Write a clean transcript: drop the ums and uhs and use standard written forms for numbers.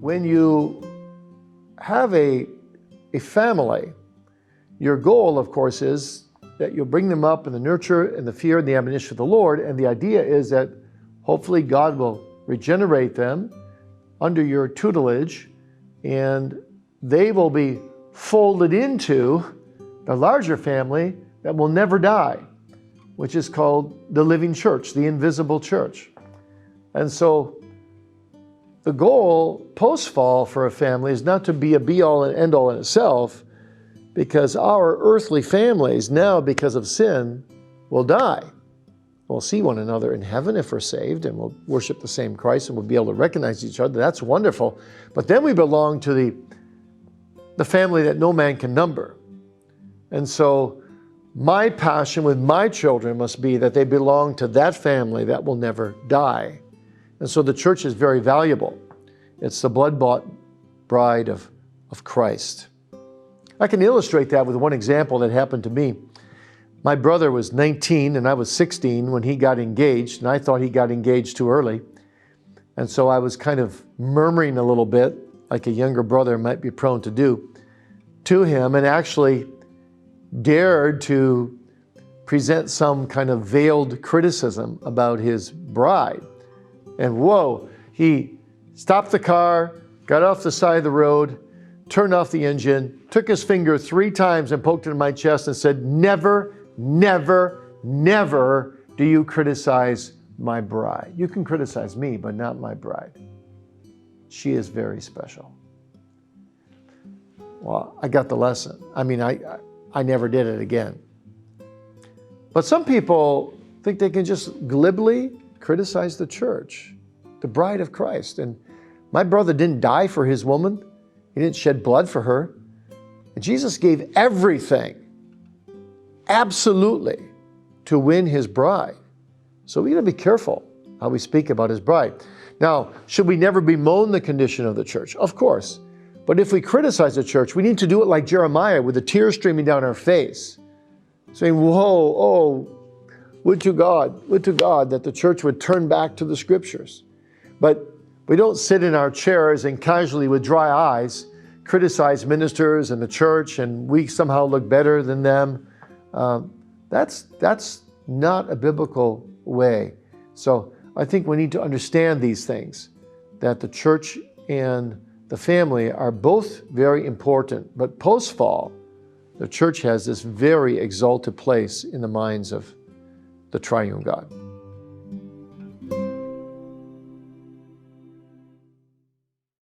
when you have a family, your goal, of course, is that you'll bring them up in the nurture and the fear and the admonition of the Lord. And the idea is that hopefully God will regenerate them under your tutelage, and they will be folded into the larger family that will never die, which is called the living church, the invisible church. And so the goal post-fall for a family is not to be a be-all and end-all in itself, because our earthly families now, because of sin, will die. We'll see one another in heaven if we're saved, and we'll worship the same Christ, and we'll be able to recognize each other. That's wonderful. But then we belong to the family that no man can number. And so my passion with my children must be that they belong to that family that will never die. And so the church is very valuable. It's the blood-bought bride of Christ. I can illustrate that with one example that happened to me. My brother was 19 and I was 16 when he got engaged, and I thought he got engaged too early. And so I was kind of murmuring a little bit, like a younger brother might be prone to do, to him, and actually dared to present some kind of veiled criticism about his bride. And whoa, he stopped the car, got off the side of the road, turned off the engine, took his finger 3 times and poked it in my chest and said, "Never, never, never do you criticize my bride. You can criticize me, but not my bride. She is very special." Well, I got the lesson. I mean, I never did it again. But some people think they can just glibly criticize the church, the bride of Christ. And my brother didn't die for his woman. He didn't shed blood for her. And Jesus gave everything, absolutely, to win his bride. So we got to be careful how we speak about his bride. Now, should we never bemoan the condition of the church? Of course. But if we criticize the church, we need to do it like Jeremiah, with the tears streaming down our face, saying, whoa, oh, would to God that the church would turn back to the scriptures. But we don't sit in our chairs and casually with dry eyes criticize ministers and the church, and we somehow look better than them. That's not a biblical way. So I think we need to understand these things, that the church and the family are both very important. But post-fall, the church has this very exalted place in the minds of the triune God.